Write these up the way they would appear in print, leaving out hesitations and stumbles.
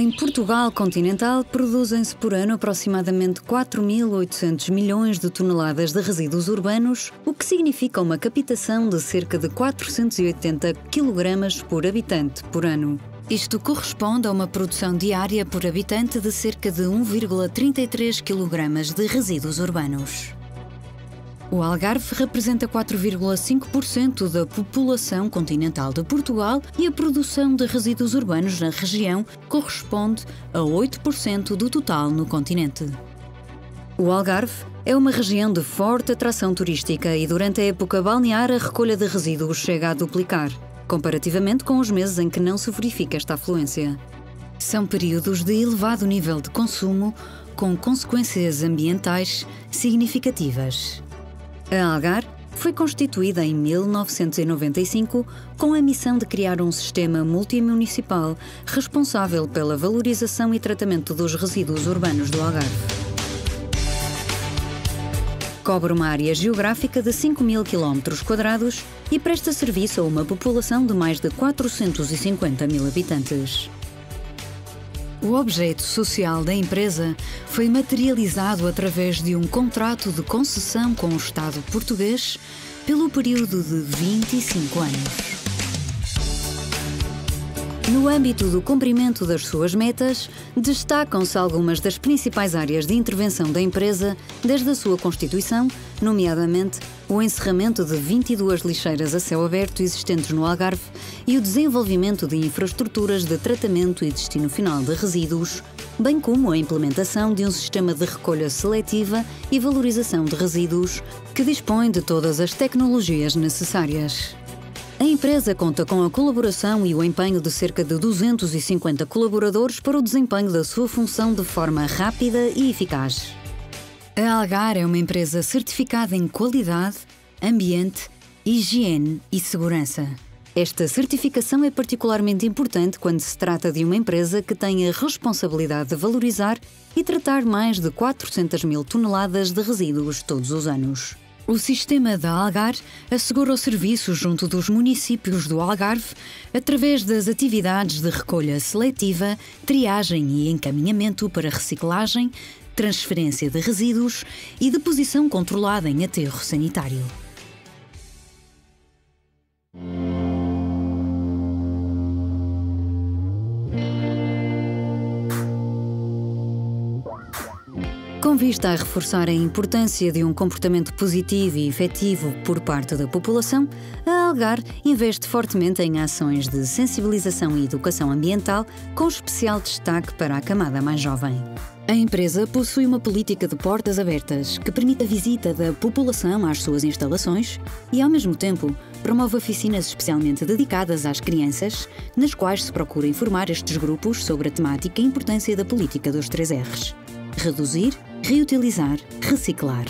Em Portugal continental, produzem-se por ano aproximadamente 4.800 milhões de toneladas de resíduos urbanos, o que significa uma captação de cerca de 480 kg por habitante por ano. Isto corresponde a uma produção diária por habitante de cerca de 1,33 kg de resíduos urbanos. O Algarve representa 4,5% da população continental de Portugal e a produção de resíduos urbanos na região corresponde a 8% do total no continente. O Algarve é uma região de forte atração turística e durante a época balnear a recolha de resíduos chega a duplicar, comparativamente com os meses em que não se verifica esta afluência. São períodos de elevado nível de consumo, com consequências ambientais significativas. A Algar foi constituída em 1995 com a missão de criar um sistema multimunicipal responsável pela valorização e tratamento dos resíduos urbanos do Algarve. Cobre uma área geográfica de 5.000 km² e presta serviço a uma população de mais de 450 mil habitantes. O objeto social da empresa foi materializado através de um contrato de concessão com o Estado português pelo período de 25 anos. No âmbito do cumprimento das suas metas, destacam-se algumas das principais áreas de intervenção da empresa desde a sua constituição, nomeadamente o encerramento de 22 lixeiras a céu aberto existentes no Algarve e o desenvolvimento de infraestruturas de tratamento e destino final de resíduos, bem como a implementação de um sistema de recolha seletiva e valorização de resíduos que dispõe de todas as tecnologias necessárias. A empresa conta com a colaboração e o empenho de cerca de 250 colaboradores para o desempenho da sua função de forma rápida e eficaz. A Algar é uma empresa certificada em qualidade, ambiente, higiene e segurança. Esta certificação é particularmente importante quando se trata de uma empresa que tem a responsabilidade de valorizar e tratar mais de 400 mil toneladas de resíduos todos os anos. O sistema da Algar assegura o serviço junto dos municípios do Algarve através das atividades de recolha seletiva, triagem e encaminhamento para reciclagem, transferência de resíduos e deposição controlada em aterro sanitário. Com vista a reforçar a importância de um comportamento positivo e efetivo por parte da população, a Algar investe fortemente em ações de sensibilização e educação ambiental, com especial destaque para a camada mais jovem. A empresa possui uma política de portas abertas que permite a visita da população às suas instalações e, ao mesmo tempo, promove oficinas especialmente dedicadas às crianças, nas quais se procura informar estes grupos sobre a temática e importância da política dos 3 R's: reduzir, reutilizar, reciclar.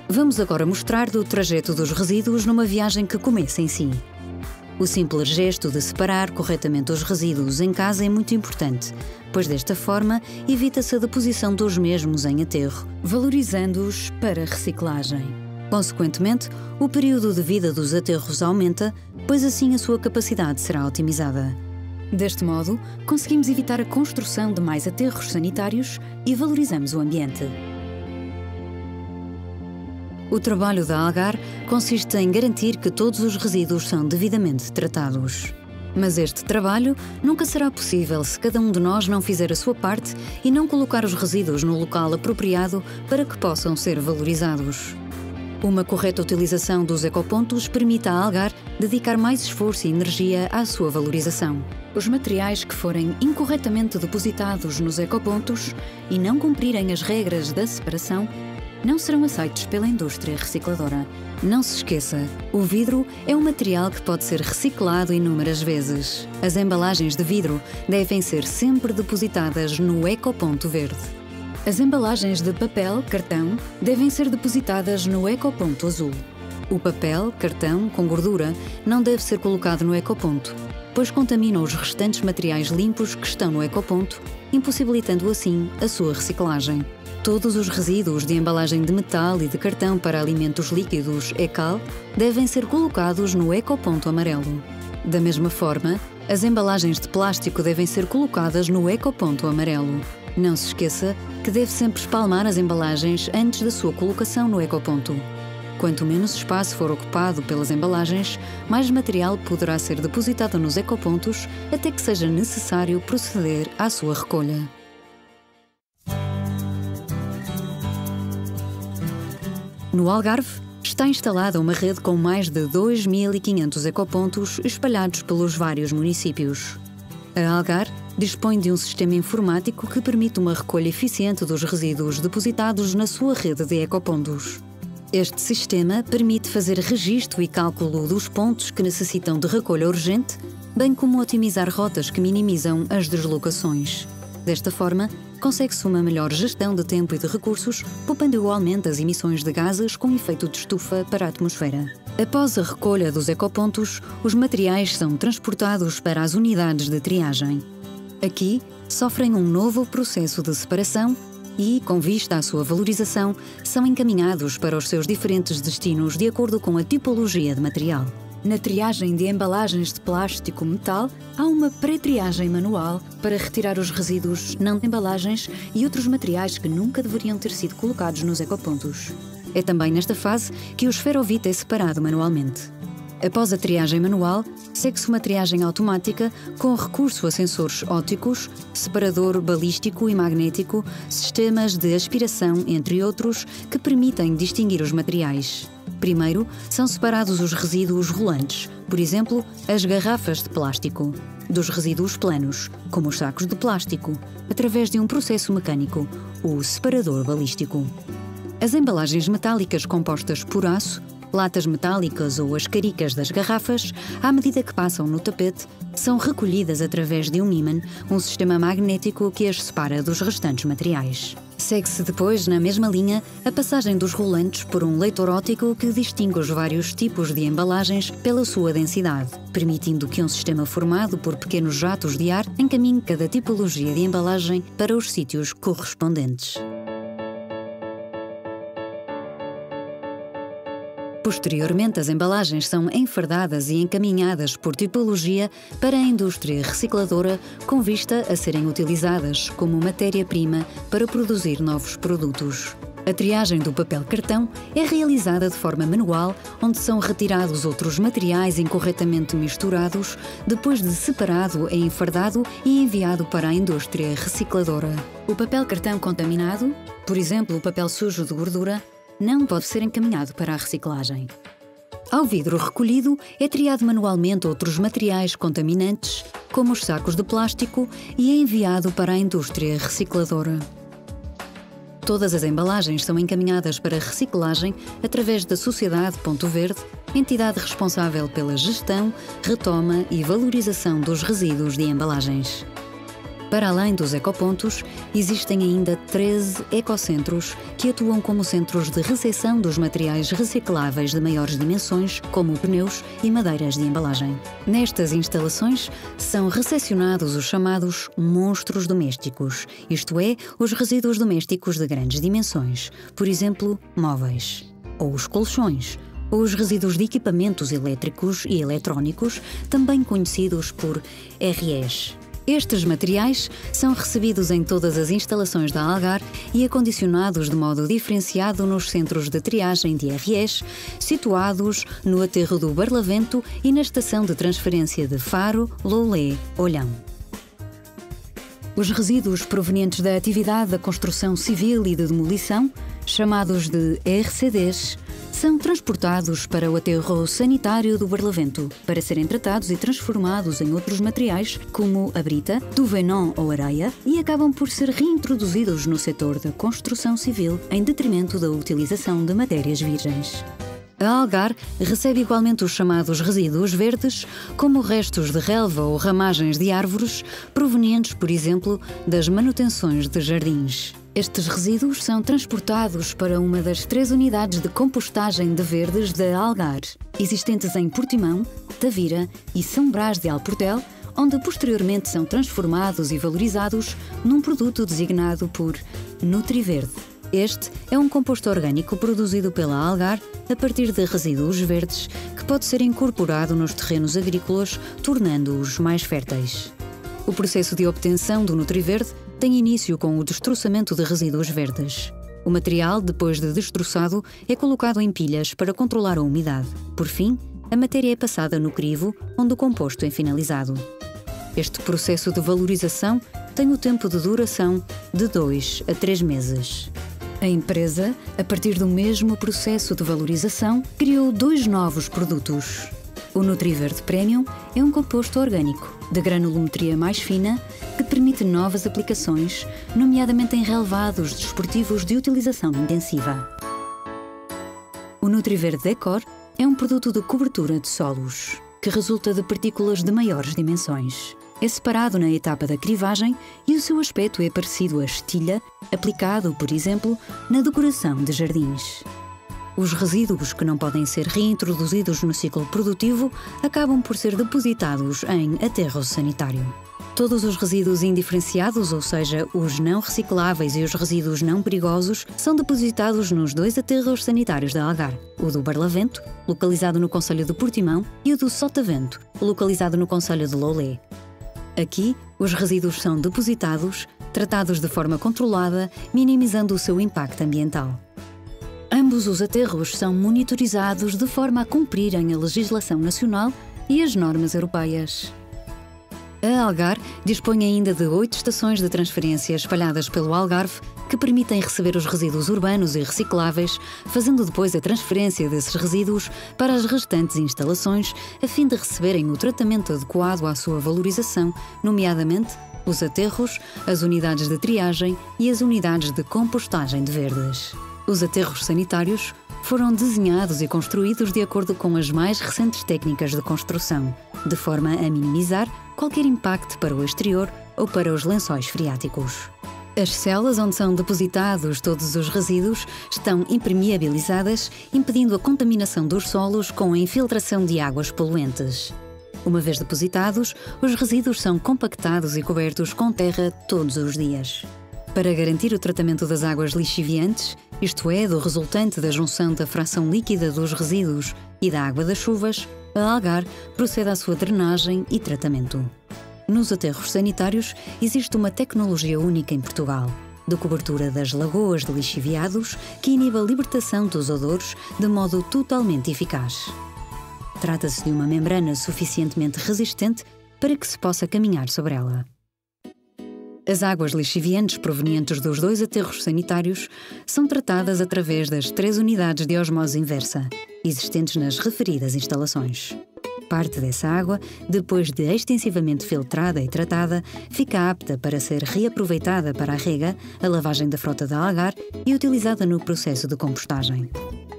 Vamos agora mostrar o trajeto dos resíduos numa viagem que começa em si. O simples gesto de separar corretamente os resíduos em casa é muito importante, pois desta forma evita-se a deposição dos mesmos em aterro, valorizando-os para reciclagem. Consequentemente, o período de vida dos aterros aumenta, pois assim a sua capacidade será otimizada. Deste modo, conseguimos evitar a construção de mais aterros sanitários e valorizamos o ambiente. O trabalho da Algar consiste em garantir que todos os resíduos são devidamente tratados. Mas este trabalho nunca será possível se cada um de nós não fizer a sua parte e não colocar os resíduos no local apropriado para que possam ser valorizados. Uma correta utilização dos ecopontos permite à Algar dedicar mais esforço e energia à sua valorização. Os materiais que forem incorretamente depositados nos ecopontos e não cumprirem as regras da separação não serão aceitos pela indústria recicladora. Não se esqueça, o vidro é um material que pode ser reciclado inúmeras vezes. As embalagens de vidro devem ser sempre depositadas no ecoponto verde. As embalagens de papel, cartão, devem ser depositadas no ecoponto azul. O papel, cartão, com gordura, não deve ser colocado no ecoponto, pois contamina os restantes materiais limpos que estão no ecoponto, impossibilitando assim a sua reciclagem. Todos os resíduos de embalagem de metal e de cartão para alimentos líquidos ECAL devem ser colocados no ecoponto amarelo. Da mesma forma, as embalagens de plástico devem ser colocadas no ecoponto amarelo. Não se esqueça que deve sempre espalmar as embalagens antes da sua colocação no ecoponto. Quanto menos espaço for ocupado pelas embalagens, mais material poderá ser depositado nos ecopontos até que seja necessário proceder à sua recolha. No Algarve, está instalada uma rede com mais de 2.500 ecopontos espalhados pelos vários municípios. A Algar dispõe de um sistema informático que permite uma recolha eficiente dos resíduos depositados na sua rede de ecopontos. Este sistema permite fazer registro e cálculo dos pontos que necessitam de recolha urgente, bem como otimizar rotas que minimizam as deslocações. Desta forma, consegue-se uma melhor gestão de tempo e de recursos, poupando igualmente as emissões de gases com efeito de estufa para a atmosfera. Após a recolha dos ecopontos, os materiais são transportados para as unidades de triagem. Aqui, sofrem um novo processo de separação e, com vista à sua valorização, são encaminhados para os seus diferentes destinos de acordo com a tipologia de material. Na triagem de embalagens de plástico-metal, há uma pré-triagem manual para retirar os resíduos não de embalagens e outros materiais que nunca deveriam ter sido colocados nos ecopontos. É também nesta fase que o esferovite é separado manualmente. Após a triagem manual, segue-se uma triagem automática com recurso a sensores ópticos, separador balístico e magnético, sistemas de aspiração, entre outros, que permitem distinguir os materiais. Primeiro, são separados os resíduos rolantes, por exemplo, as garrafas de plástico, dos resíduos planos, como os sacos de plástico, através de um processo mecânico, o separador balístico. As embalagens metálicas compostas por aço, latas metálicas ou as caricas das garrafas, à medida que passam no tapete, são recolhidas através de um ímã, um sistema magnético que as separa dos restantes materiais. Segue-se depois, na mesma linha, a passagem dos rolantes por um leitor óptico que distingue os vários tipos de embalagens pela sua densidade, permitindo que um sistema formado por pequenos jatos de ar encaminhe cada tipologia de embalagem para os sítios correspondentes. Posteriormente, as embalagens são enfardadas e encaminhadas por tipologia para a indústria recicladora com vista a serem utilizadas como matéria-prima para produzir novos produtos. A triagem do papel cartão é realizada de forma manual, onde são retirados outros materiais incorretamente misturados, depois de separado é enfardado e enviado para a indústria recicladora. O papel cartão contaminado, por exemplo, o papel sujo de gordura, não pode ser encaminhado para a reciclagem. Ao vidro recolhido, é triado manualmente outros materiais contaminantes, como os sacos de plástico, e é enviado para a indústria recicladora. Todas as embalagens são encaminhadas para a reciclagem através da Sociedade Ponto Verde, entidade responsável pela gestão, retoma e valorização dos resíduos de embalagens. Para além dos ecopontos, existem ainda 13 ecocentros que atuam como centros de recepção dos materiais recicláveis de maiores dimensões, como pneus e madeiras de embalagem. Nestas instalações são recepcionados os chamados monstros domésticos, isto é, os resíduos domésticos de grandes dimensões, por exemplo, móveis, ou os colchões, ou os resíduos de equipamentos elétricos e eletrónicos, também conhecidos por REs. Estes materiais são recebidos em todas as instalações da Algar e acondicionados de modo diferenciado nos centros de triagem de REs, situados no aterro do Barlavento e na estação de transferência de Faro, Loulé, Olhão. Os resíduos provenientes da atividade da construção civil e de demolição, chamados de RCDs, são transportados para o aterro sanitário do Barlavento, para serem tratados e transformados em outros materiais, como a brita, duvenon ou areia, e acabam por ser reintroduzidos no setor da construção civil, em detrimento da utilização de matérias virgens. A Algar recebe igualmente os chamados resíduos verdes, como restos de relva ou ramagens de árvores, provenientes, por exemplo, das manutenções de jardins. Estes resíduos são transportados para uma das 3 unidades de compostagem de verdes da Algar, existentes em Portimão, Tavira e São Brás de Alportel, onde posteriormente são transformados e valorizados num produto designado por Nutriverde. Este é um composto orgânico produzido pela Algar a partir de resíduos verdes que pode ser incorporado nos terrenos agrícolas, tornando-os mais férteis. O processo de obtenção do Nutriverde tem início com o destroçamento de resíduos verdes. O material, depois de destroçado, é colocado em pilhas para controlar a umidade. Por fim, a matéria é passada no crivo, onde o composto é finalizado. Este processo de valorização tem o tempo de duração de 2 a 3 meses. A empresa, a partir do mesmo processo de valorização, criou 2 novos produtos. O Nutriverde Premium é um composto orgânico, de granulometria mais fina, que permite novas aplicações, nomeadamente em relevados desportivos de utilização intensiva. O Nutriverde Decor é um produto de cobertura de solos, que resulta de partículas de maiores dimensões. É separado na etapa da crivagem e o seu aspecto é parecido à estilha, aplicado, por exemplo, na decoração de jardins. Os resíduos que não podem ser reintroduzidos no ciclo produtivo acabam por ser depositados em aterro sanitário. Todos os resíduos indiferenciados, ou seja, os não recicláveis e os resíduos não perigosos, são depositados nos 2 aterros sanitários da Algar, o do Barlavento, localizado no concelho de Portimão, e o do Sotavento, localizado no concelho de Loulé. Aqui, os resíduos são depositados, tratados de forma controlada, minimizando o seu impacto ambiental. Ambos os aterros são monitorizados de forma a cumprirem a legislação nacional e as normas europeias. A Algar dispõe ainda de 8 estações de transferência espalhadas pelo Algarve que permitem receber os resíduos urbanos e recicláveis, fazendo depois a transferência desses resíduos para as restantes instalações, a fim de receberem o tratamento adequado à sua valorização, nomeadamente os aterros, as unidades de triagem e as unidades de compostagem de verdes. Os aterros sanitários foram desenhados e construídos de acordo com as mais recentes técnicas de construção, de forma a minimizar qualquer impacto para o exterior ou para os lençóis freáticos. As celas onde são depositados todos os resíduos estão impermeabilizadas, impedindo a contaminação dos solos com a infiltração de águas poluentes. Uma vez depositados, os resíduos são compactados e cobertos com terra todos os dias. Para garantir o tratamento das águas lixiviantes, isto é, do resultante da junção da fração líquida dos resíduos e da água das chuvas, a Algar procede à sua drenagem e tratamento. Nos aterros sanitários existe uma tecnologia única em Portugal, de cobertura das lagoas de lixiviados, que inibe a libertação dos odores de modo totalmente eficaz. Trata-se de uma membrana suficientemente resistente para que se possa caminhar sobre ela. As águas lixiviantes provenientes dos 2 aterros sanitários são tratadas através das 3 unidades de osmose inversa, existentes nas referidas instalações. Parte dessa água, depois de extensivamente filtrada e tratada, fica apta para ser reaproveitada para a rega, a lavagem da frota da Algar e utilizada no processo de compostagem.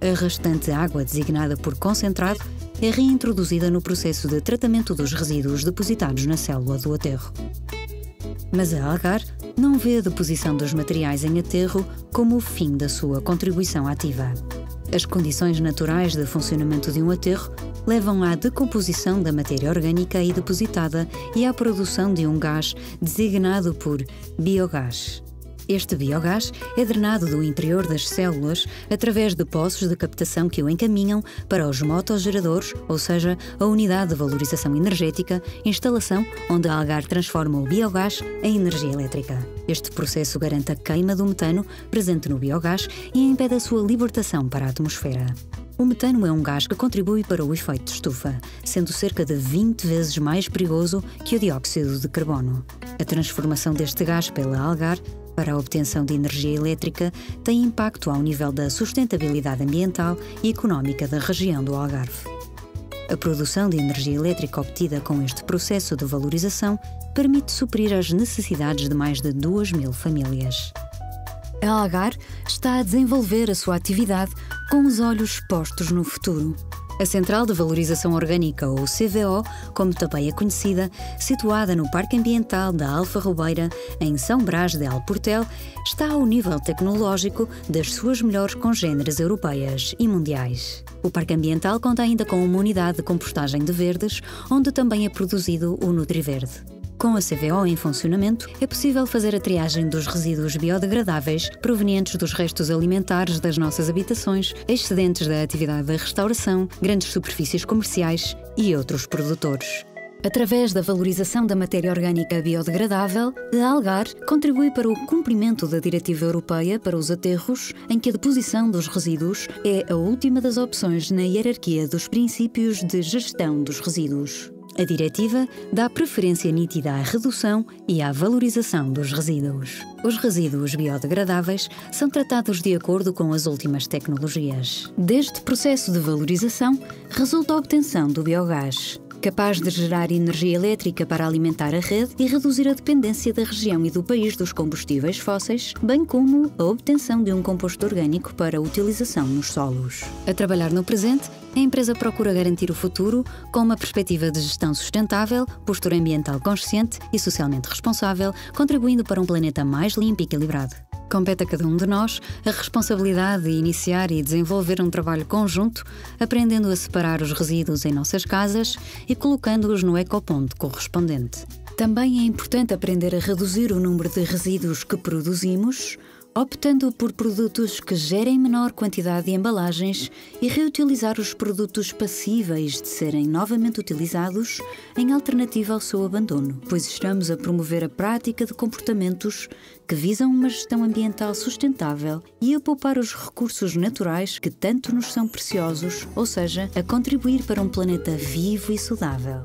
A restante água, designada por concentrado, é reintroduzida no processo de tratamento dos resíduos depositados na célula do aterro. Mas a Algar não vê a deposição dos materiais em aterro como o fim da sua contribuição ativa. As condições naturais de funcionamento de um aterro levam à decomposição da matéria orgânica aí depositada e à produção de um gás designado por biogás. Este biogás é drenado do interior das células através de poços de captação que o encaminham para os motogeradores, ou seja, a unidade de valorização energética, instalação onde a Algar transforma o biogás em energia elétrica. Este processo garante a queima do metano presente no biogás e impede a sua libertação para a atmosfera. O metano é um gás que contribui para o efeito de estufa, sendo cerca de 20 vezes mais perigoso que o dióxido de carbono. A transformação deste gás pela Algar para a obtenção de energia elétrica tem impacto ao nível da sustentabilidade ambiental e económica da região do Algarve. A produção de energia elétrica obtida com este processo de valorização permite suprir as necessidades de mais de 2.000 famílias. A Algar está a desenvolver a sua atividade com os olhos postos no futuro. A Central de Valorização Orgânica, ou CVO, como também é conhecida, situada no Parque Ambiental da Alfa Robeira, em São Brás de Alportel, está ao nível tecnológico das suas melhores congêneres europeias e mundiais. O Parque Ambiental conta ainda com uma unidade de compostagem de verdes, onde também é produzido o Nutriverde. Com a CVO em funcionamento, é possível fazer a triagem dos resíduos biodegradáveis provenientes dos restos alimentares das nossas habitações, excedentes da atividade da restauração, grandes superfícies comerciais e outros produtores. Através da valorização da matéria orgânica biodegradável, a Algar contribui para o cumprimento da Diretiva Europeia para os aterros, em que a deposição dos resíduos é a última das opções na hierarquia dos princípios de gestão dos resíduos. A diretiva dá preferência nítida à redução e à valorização dos resíduos. Os resíduos biodegradáveis são tratados de acordo com as últimas tecnologias. Deste processo de valorização resulta a obtenção do biogás, capaz de gerar energia elétrica para alimentar a rede e reduzir a dependência da região e do país dos combustíveis fósseis, bem como a obtenção de um composto orgânico para utilização nos solos. A trabalhar no presente, a empresa procura garantir o futuro com uma perspectiva de gestão sustentável, postura ambiental consciente e socialmente responsável, contribuindo para um planeta mais limpo e equilibrado. Compete a cada um de nós a responsabilidade de iniciar e desenvolver um trabalho conjunto, aprendendo a separar os resíduos em nossas casas e colocando-os no ecoponto correspondente. Também é importante aprender a reduzir o número de resíduos que produzimos, optando por produtos que gerem menor quantidade de embalagens e reutilizar os produtos passíveis de serem novamente utilizados em alternativa ao seu abandono, pois estamos a promover a prática de comportamentos que visam uma gestão ambiental sustentável e a poupar os recursos naturais que tanto nos são preciosos, ou seja, a contribuir para um planeta vivo e saudável.